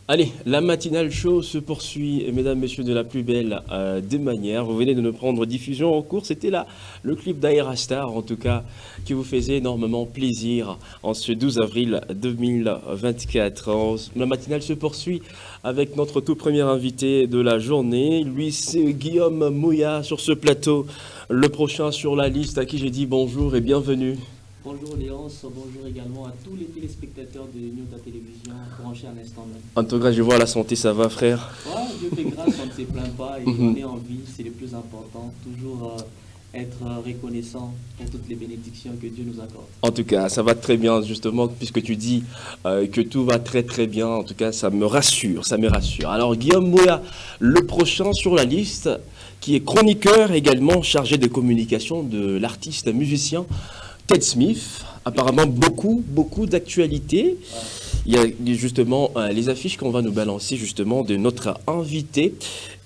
Allez, la matinale show se poursuit, mesdames, messieurs, de la plus belle des manières. Vous venez de nous prendre diffusion en cours. C'était là le clip d'Aira Star, en tout cas, qui vous faisait énormément plaisir en ce 12 avril 2024. La matinale se poursuit avec notre tout premier invité de la journée. Lui, c'est Guillaume Mouya sur ce plateau. Le prochain sur la liste à qui j'ai dit bonjour et bienvenue. Bonjour Léonce, bonjour également à tous les téléspectateurs de Nyota Télévision branchés à l'instant même. En tout cas, je vois la santé, ça va, frère? Ouais, Dieu fait grâce, on ne se plaint pas et on est en vie, c'est le plus important. Toujours être reconnaissant pour toutes les bénédictions que Dieu nous accorde. En tout cas, ça va très bien, justement, puisque tu dis que tout va très très bien. En tout cas, ça me rassure, ça me rassure. Alors, Guillaume Mouya, le prochain sur la liste, qui est chroniqueur également, chargé de communication de l'artiste musicien Ted Smith. Apparemment, beaucoup d'actualités. Il y a justement les affiches qu'on va nous balancer justement de notre invité.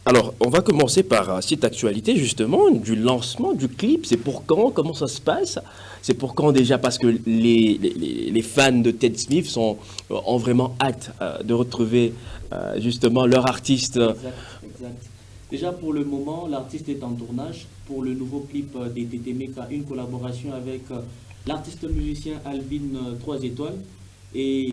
Alors, on va commencer par cette actualité justement du lancement du clip. C'est pour quand? Comment ça se passe? C'est pour quand déjà? Parce que les fans de Ted Smith ont vraiment hâte de retrouver justement leur artiste. Exact, exact. Déjà pour le moment, l'artiste est en tournage pour le nouveau clip des TT Meka, une collaboration avec l'artiste musicien Alvin 3 étoiles. Et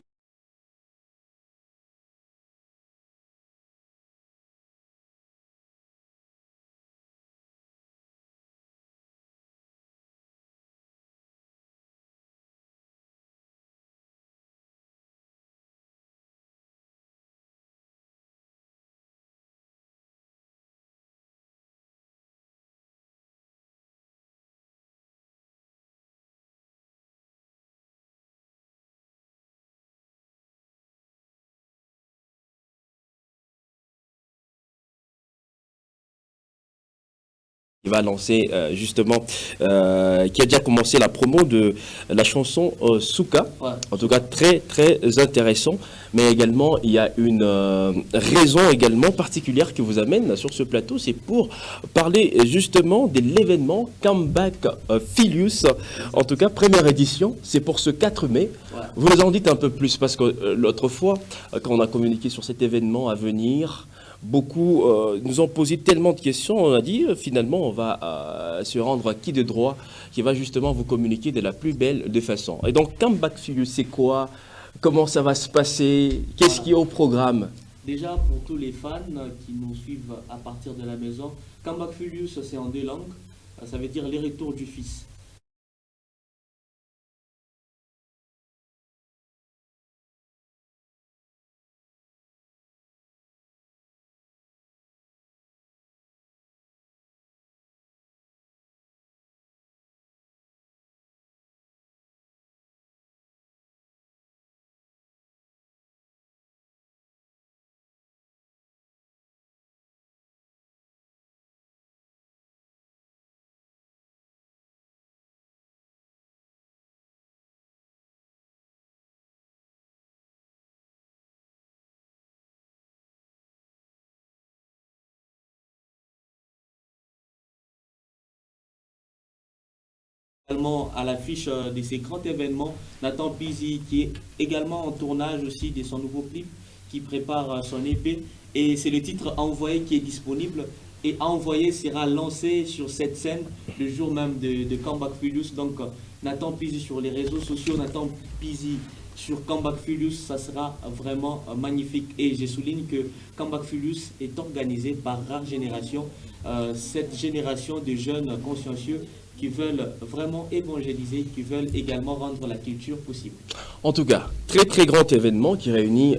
Il va lancer justement, qui a déjà commencé la promo de la chanson Souka. ouais, En tout cas, très très intéressant. Mais également, il y a une raison également particulière qui vous amène sur ce plateau, c'est pour parler justement de l'événement Comeback Filius. En tout cas, première édition, c'est pour ce 4 mai. ouais. Vous nous en dites un peu plus parce que l'autre fois, quand on a communiqué sur cet événement à venir, beaucoup nous ont posé tellement de questions, on a dit finalement on va se rendre acquis de droit qui va justement vous communiquer de la plus belle des façons. Et donc Comeback Filius, c'est quoi? Comment ça va se passer? Qu'est-ce Voilà. qui est au programme? Déjà, pour tous les fans qui nous suivent à partir de la maison, Comeback Filius, c'est en deux langues. Ça veut dire les retours du fils. Également à l'affiche de ces grands événements, Nathan Pizzi qui est également en tournage aussi de son nouveau clip, qui prépare son EP. Et c'est le titre Envoyé qui est disponible. Et Envoyé sera lancé sur cette scène le jour même de Comeback Filius. Donc Nathan Pizzi sur les réseaux sociaux, Nathan Pizzi sur Comeback Filius, ça sera vraiment magnifique. Et je souligne que Comeback Filius est organisé par Rare Génération, cette génération de jeunes consciencieux qui veulent vraiment évangéliser, qui veulent également rendre la culture possible. En tout cas, très très grand événement qui réunit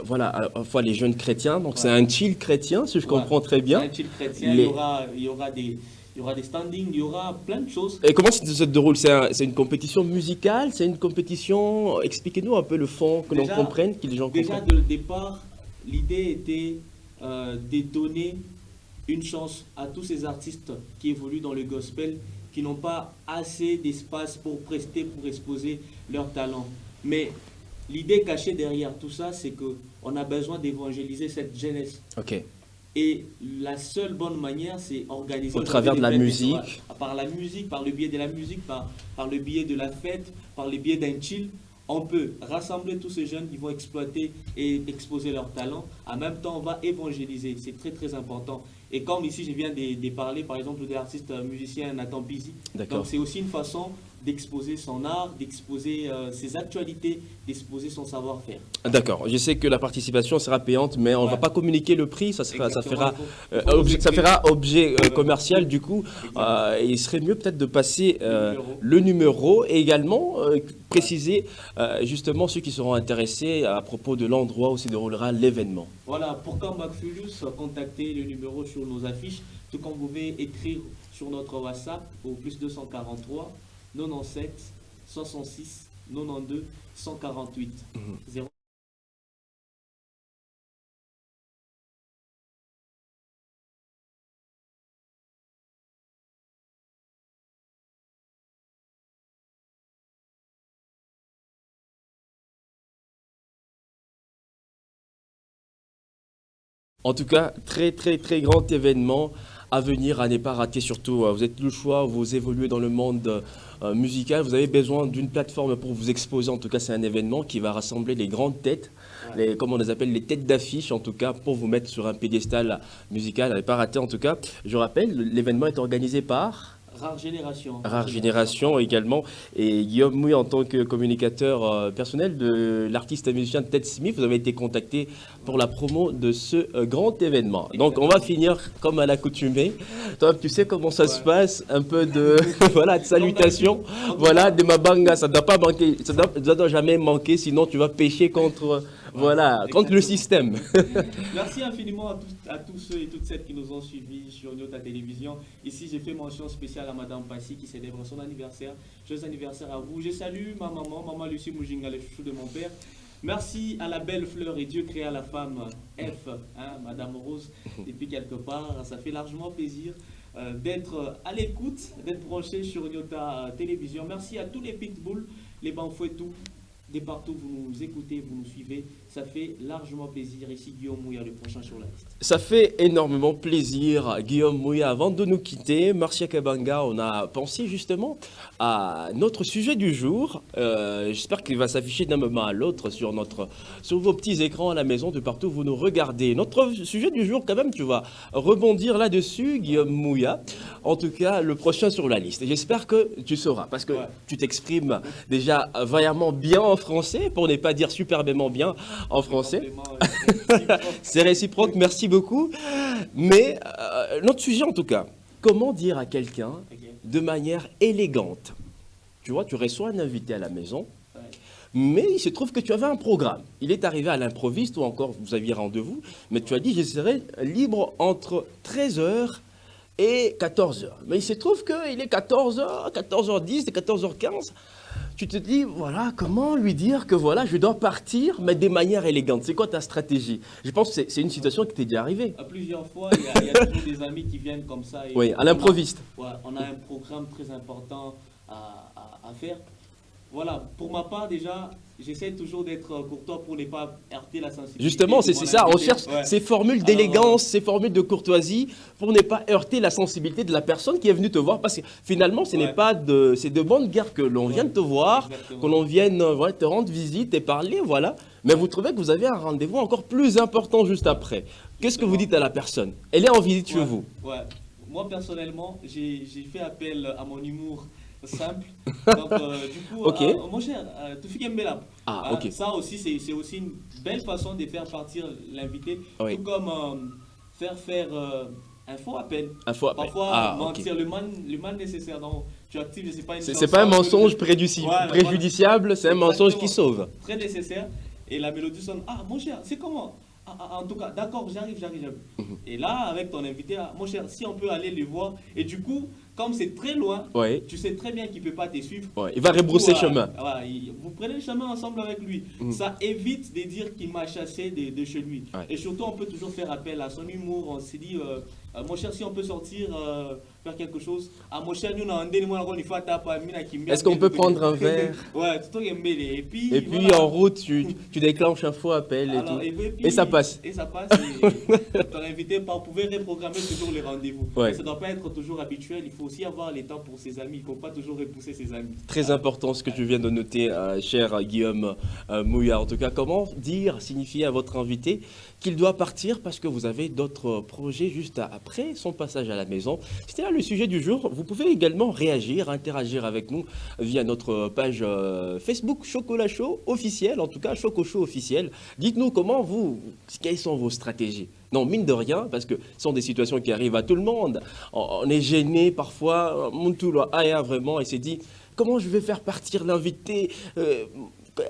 voilà, à la fois les jeunes chrétiens, donc c'est Ouais. un chill chrétien si je Ouais. comprends très C'est bien. un chill chrétien, Les- il y aura des standings, il y aura plein de choses. Et comment ça se déroule? C'est une compétition musicale? C'est une compétition... Expliquez-nous un peu le fond, que l'on Déjà- comprenne, que les gens Déjà, comprennent. dès le départ, l'idée était de donner une chance à tous ces artistes qui évoluent dans le gospel, qui n'ont pas assez d'espace pour prester, pour exposer leur talent. Mais l'idée cachée derrière tout ça, c'est qu'on a besoin d'évangéliser cette jeunesse. Ok. Et la seule bonne manière, c'est organiser Au travers de la des fêtes musique. par la musique, par le biais de la musique, par le biais de la fête, par le biais d'un chill. on peut rassembler tous ces jeunes qui vont exploiter et exposer leurs talents. En même temps, on va évangéliser. C'est très, très important. Et comme ici, je viens de parler, par exemple, de l'artiste musicien Nathan Pizzi. Donc, c'est aussi une façon d'exposer son art, d'exposer ses actualités, d'exposer son savoir-faire. D'accord. Je sais que la participation sera payante, mais on ne va pas communiquer le prix. Ça fera objet commercial, du coup. Il serait mieux peut-être de passer le numéro et également préciser justement ceux qui seront intéressés à propos de l'endroit où se déroulera l'événement. Voilà, pour Comeback Furious, contactez le numéro sur nos affiches, tout comme vous pouvez écrire sur notre WhatsApp au plus 243 97 66 92 148 0. En tout cas, très très très grand événement à venir, à ne pas rater surtout. Vous êtes le choix, vous évoluez dans le monde musical, vous avez besoin d'une plateforme pour vous exposer. En tout cas, c'est un événement qui va rassembler les grandes têtes, comme on les appelle, les têtes d'affiche, en tout cas, pour vous mettre sur un pédestal musical. À ne pas rater, en tout cas. Je rappelle, l'événement est organisé par... Rare Génération. Rare Génération également. Et Guillaume Mouy, en tant que communicateur personnel de l'artiste et musicien Ted Smith, vous avez été contacté pour la promo de ce grand événement. Donc on va finir comme à l'accoutumée. Toi, tu sais comment ça se passe, un peu de, voilà, de salutations, voilà, de mabanga, ça ne doit pas manquer, ça doit jamais manquer, sinon tu vas pécher contre... Voilà, contre le système. Merci infiniment à tous ceux et toutes celles qui nous ont suivis sur Nyota Télévision. Ici, j'ai fait mention spéciale à Madame Passy qui célèbre son anniversaire. Joyeux anniversaire à vous. Je salue ma maman Lucie Moujinga, le chouchou de mon père. Merci à la belle fleur et Dieu créa la femme F, Madame Rose, depuis quelque part. Ça fait largement plaisir d'être à l'écoute, d'être branché sur Nyota Télévision. Merci à tous les pitbulls, les banfouetous. De partout, vous nous écoutez, vous nous suivez, ça fait largement plaisir. Ici Guillaume Mouya, le prochain sur la liste. Ça fait énormément plaisir, Guillaume Mouya. Avant de nous quitter, Marcia Kabanga, on a pensé justement à notre sujet du jour. J'espère qu'il va s'afficher d'un moment à l'autre sur vos petits écrans à la maison, de partout où vous nous regardez. Notre sujet du jour, quand même, tu vas rebondir là-dessus, Guillaume Mouya. En tout cas, le prochain sur la liste. J'espère que tu sauras, parce que tu t'exprimes déjà vaillamment bien en français, pour ne pas dire superbement bien en français. C'est réciproque, merci beaucoup. Mais notre sujet en tout cas, comment dire à quelqu'un de manière élégante? Tu vois, tu reçois un invité à la maison, mais il se trouve que tu avais un programme. Il est arrivé à l'improviste ou encore vous aviez rendez-vous, mais tu as dit je serai libre entre 13h et 14h. Mais il se trouve qu'il est 14h, 14h10 et 14h15. Tu te dis, voilà, comment lui dire que voilà, je dois partir, mais de manière élégante. C'est quoi ta stratégie? Je pense que c'est une situation qui t'est déjà arrivée. À plusieurs fois, il y a toujours des amis qui viennent comme ça. Et oui, à l'improviste. On a un programme très important à faire. Voilà, pour ma part déjà, j'essaie toujours d'être courtois pour ne pas heurter la sensibilité. Justement, c'est ça, on cherche ces formules d'élégance, ces formules de courtoisie pour ne pas heurter la sensibilité de la personne qui est venue te voir. Parce que finalement, c'est de bonne guerre que l'on vienne te voir, que l'on vienne te rendre visite et parler, voilà. Mais vous trouvez que vous avez un rendez-vous encore plus important juste après. Qu'est-ce que vous dites à la personne? Elle est en visite chez vous. Moi, personnellement, j'ai fait appel à mon humour simple. Donc, du coup, mon cher, tu fais Mbela. Ça aussi, c'est aussi une belle façon de faire partir l'invité. Tout comme faire un faux appel. Parfois, mentir le mal nécessaire. Donc, tu actives, je sais pas, une c'est pas un mensonge préjudiciable, c'est un mensonge qui sauve. Très nécessaire. Et la mélodie sonne, ah, mon cher, c'est comment? En tout cas, d'accord, j'arrive. Et là, avec ton invité, mon cher, si on peut aller le voir. Et du coup, comme c'est très loin, tu sais très bien qu'il ne peut pas te suivre. Il va rebrousser chemin. Vous prenez le chemin ensemble avec lui. Ça évite de dire qu'il m'a chassé de chez lui. Et surtout, on peut toujours faire appel à son humour. On s'est dit, mon cher, si on peut sortir, faire quelque chose. Mon cher, nous, est-ce qu'on peut prendre un verre? Et puis en route, tu déclenches un faux appel et tout. Et ça passe. Et ton invité pouvait reprogrammer toujours les rendez-vous. Ça ne doit pas être toujours habituel. Il faut aussi avoir les temps pour ses amis. Il ne faut pas toujours repousser ses amis. Très important ce que tu viens de noter, cher Guillaume Mouillard. En tout cas, comment dire, signifier à votre invité qu'il doit partir parce que vous avez d'autres projets juste après son passage à la maison. C'était là le sujet du jour. Vous pouvez également réagir, interagir avec nous via notre page Facebook Chocolat Chaud officiel, en tout cas Choco Chaud officiel. Dites-nous quelles sont vos stratégies. Non, mine de rien, parce que ce sont des situations qui arrivent à tout le monde. On est gêné parfois, Mountoula Aya vraiment, et s'est dit, comment je vais faire partir l'invité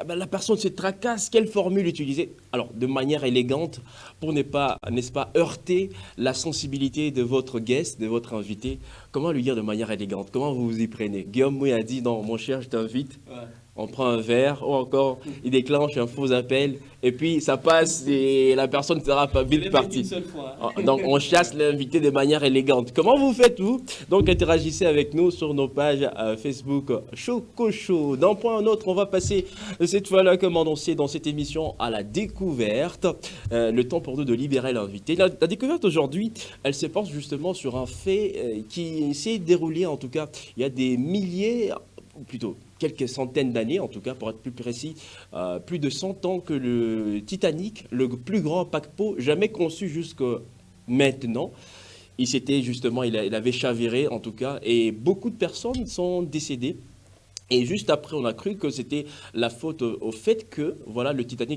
la personne se tracasse, quelle formule utiliser? Alors, de manière élégante, pour ne pas, n'est-ce pas, heurter la sensibilité de votre guest, de votre invité. Comment lui dire de manière élégante? Comment vous vous y prenez? Guillaume Mouy a dit, non, mon cher, je t'invite. Ouais. On prend un verre, ou encore, il déclenche un faux appel, et puis ça passe et la personne ne sera pas Je l'ai vite fait partie. une seule fois. Donc, on chasse l'invité de manière élégante. Comment vous faites vous? Donc, interagissez avec nous sur nos pages Facebook Choco Show. D'un point à un autre, on va passer cette fois-là, comme annoncé dans cette émission, à la découverte. Le temps pour nous de libérer l'invité. La découverte aujourd'hui, elle se porte justement sur un fait qui s'est déroulé, en tout cas, il y a des milliers, ou plutôt quelques centaines d'années, en tout cas, pour être plus précis, plus de 100 ans que le Titanic, le plus grand paquebot jamais conçu jusque maintenant. Il avait chaviré, en tout cas, et beaucoup de personnes sont décédées. Et juste après, on a cru que c'était la faute au fait que, voilà, le Titanic